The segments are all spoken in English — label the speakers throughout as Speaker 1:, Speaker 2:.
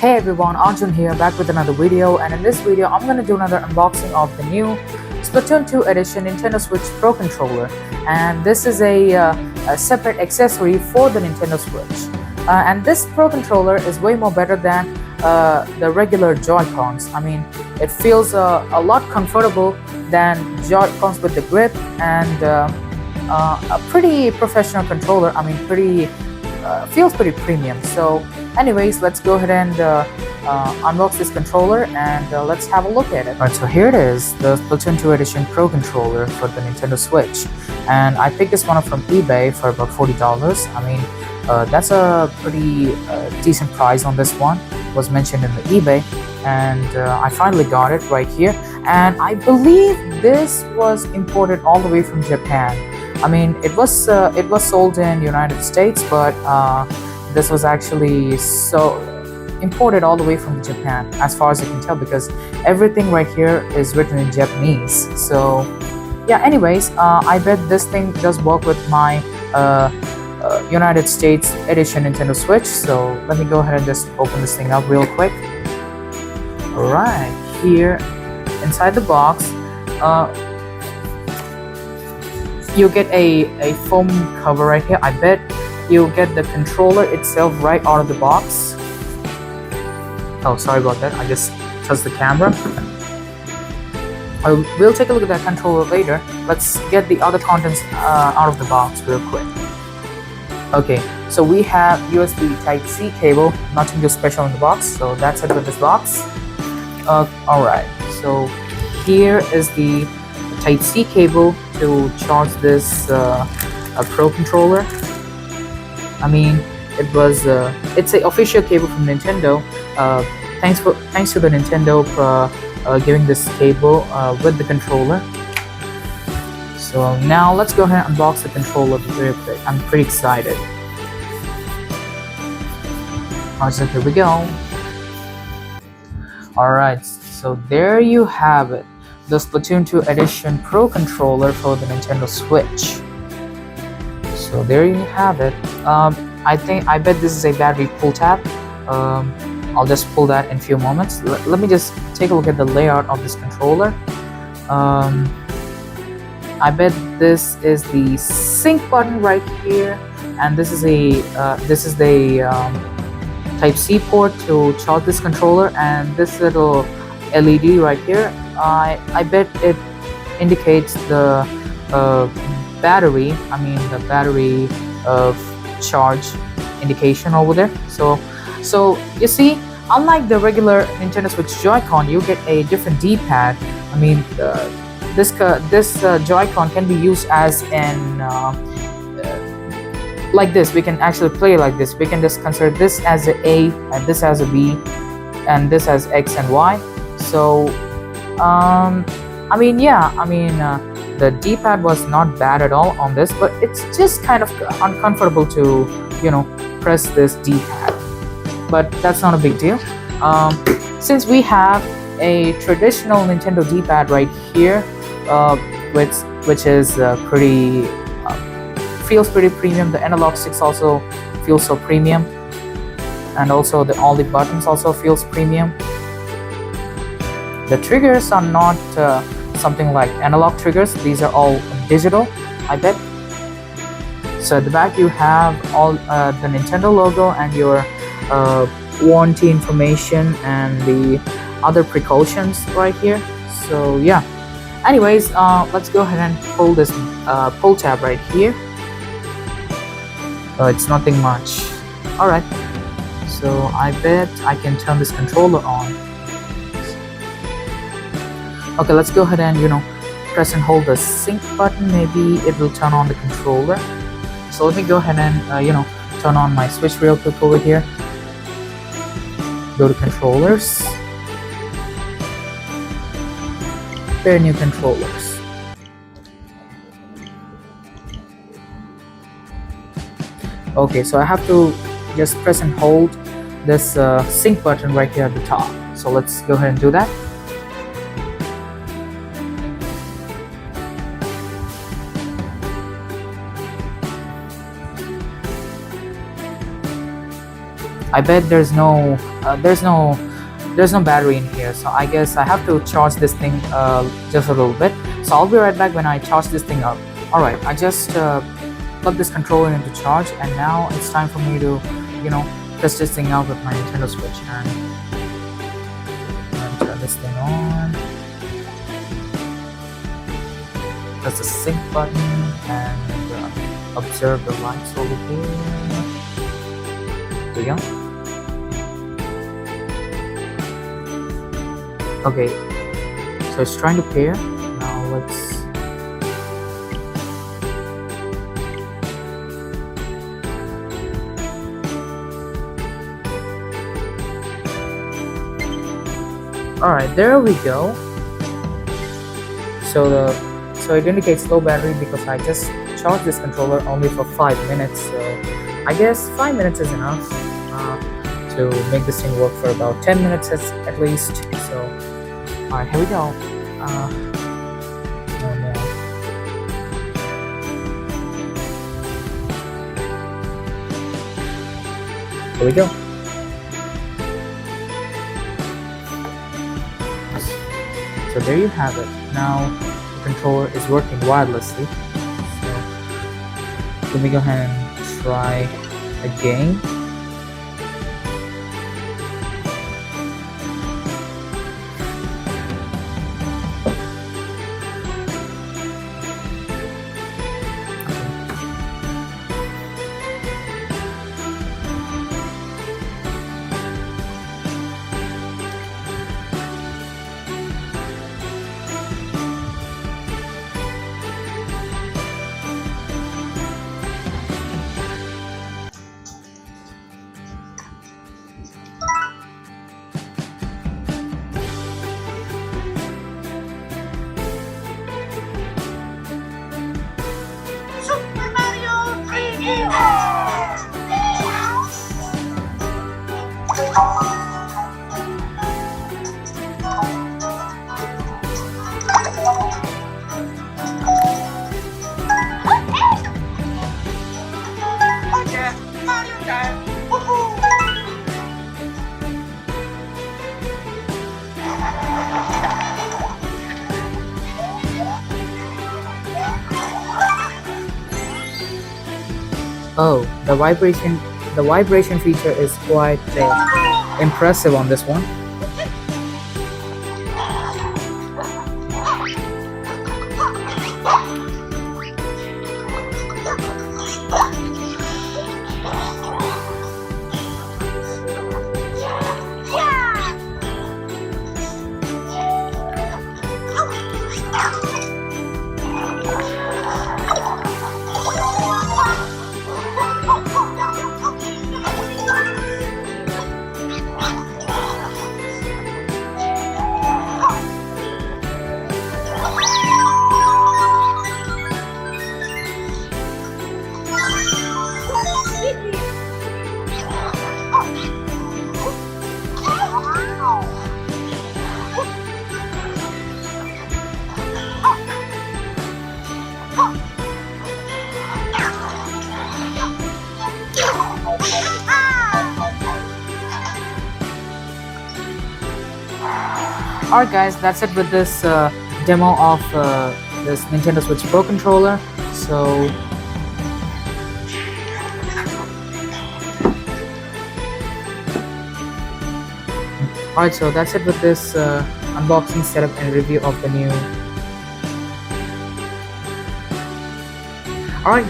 Speaker 1: Hey everyone, Arjun here, back with another video, and in this video I'm gonna do another unboxing of the new Splatoon 2 edition Nintendo Switch Pro Controller, and this is a separate accessory for the Nintendo Switch. And this Pro Controller is way more better than the regular Joy-Cons. I mean, it feels a lot comfortable than Joy-Cons with the grip, and a pretty professional controller. I mean, feels pretty premium. So anyways, let's go ahead and unbox this controller, and let's have a look at it. Alright, so here it is, the Splatoon 2 Edition Pro Controller for the Nintendo Switch. And I picked this one up from eBay for about $40. I mean, that's a pretty decent price on this one. It was mentioned in the eBay, and I finally got it right here. And I believe this was imported all the way from Japan. I mean, it was sold in United States, but this was actually imported all the way from Japan, as far as you can tell, because everything right here is written in Japanese. So yeah, anyways, I bet this thing does work with my United States edition Nintendo Switch. So let me go ahead and just open this thing up real quick. Alright, here inside the box, you get a foam cover right here. I bet you'll get the controller itself right out of the box. Oh, sorry about that, I just touched the camera. We'll take a look at that controller later. Let's get the other contents out of the box real quick. Okay, so we have USB Type-C cable, nothing too special in the box, so that's it with this box. Alright, so here is the Type-C cable to charge this Pro Controller. I mean, it's an official cable from Nintendo. Thanks to the Nintendo for giving this cable with the controller. So now let's go ahead and unbox the controller real quick. I'm pretty excited. Alright, so here we go. Alright, so there you have it, the Splatoon 2 Edition Pro Controller for the Nintendo Switch. So there you have it. I bet this is a battery pull tab. I'll just pull that in a few moments. Let me just take a look at the layout of this controller. I bet this is the sync button right here, and this is the Type-C port to charge this controller, and this little LED right here, I bet it indicates the battery. I mean, the battery of charge indication over there. So you see, unlike the regular Nintendo Switch Joy-Con, you get a different D-pad. I mean, this Joy-Con can be used as in like this. We can actually play like this. We can just consider this as a and this as a B, and this as X and Y. So I mean, yeah, I mean, the D-pad was not bad at all on this, but it's just kind of uncomfortable to, you know, press this D-pad. But that's not a big deal. Since we have a traditional Nintendo D-pad right here, which is feels pretty premium. The analog sticks also feels so premium, and also all the buttons also feels premium. The triggers are not something like analog triggers. These are all digital, I bet. So at the back you have all the Nintendo logo and your warranty information and the other precautions right here. So yeah, anyways, let's go ahead and pull this pull tab right here. It's nothing much. Alright, so I bet I can turn this controller on. Okay, let's go ahead and, you know, press and hold the sync button. Maybe it will turn on the controller. So let me go ahead and you know, turn on my Switch real quick over here. Go to controllers. Pair new controllers. Okay, so I have to just press and hold this sync button right here at the top. So let's go ahead and do that. I bet there's no battery in here, so I guess I have to charge this thing just a little bit. So I'll be right back when I charge this thing up. Alright, I just plug this controller into charge, and now it's time for me to, test this thing out with my Nintendo Switch. And I'm gonna turn this thing on. Press the sync button and observe the lights over here. There we go. Okay, so it's trying to pair. Now let's Alright, there we go. So it indicates low battery because I just charged this controller only for 5 minutes. So I guess 5 minutes is enough to make this thing work for about 10 minutes at least. So alright, here we go. Oh no. Here we go. So there you have it. Now the controller is working wirelessly. So let me go ahead and try again. Oh, the vibration feature is quite impressive on this one. Alright guys, that's it with this demo of this Nintendo Switch Pro controller. So alright, so that's it with this unboxing, setup and review of the new. Alright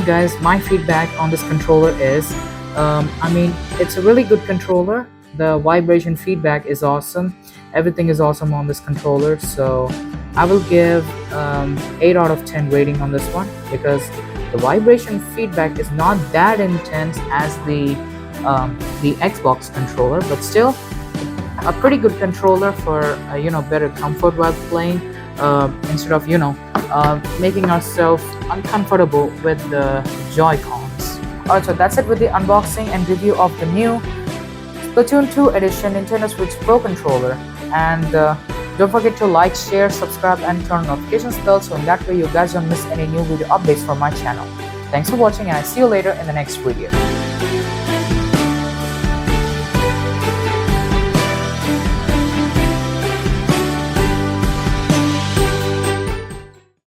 Speaker 1: guys, my feedback on this controller is I mean, it's a really good controller. The vibration feedback is awesome. Everything is awesome on this controller. So I will give 8 out of 10 rating on this one because the vibration feedback is not that intense as the Xbox controller, but still a pretty good controller for better comfort while playing, instead of making ourselves uncomfortable with the Joy-Cons. Alright, so that's it with the unboxing and review of the new Splatoon 2 edition Nintendo Switch Pro controller. And don't forget to like, share, subscribe and turn on notifications bell, so in that way you guys don't miss any new video updates from my channel. Thanks for watching and I see you later in the next video.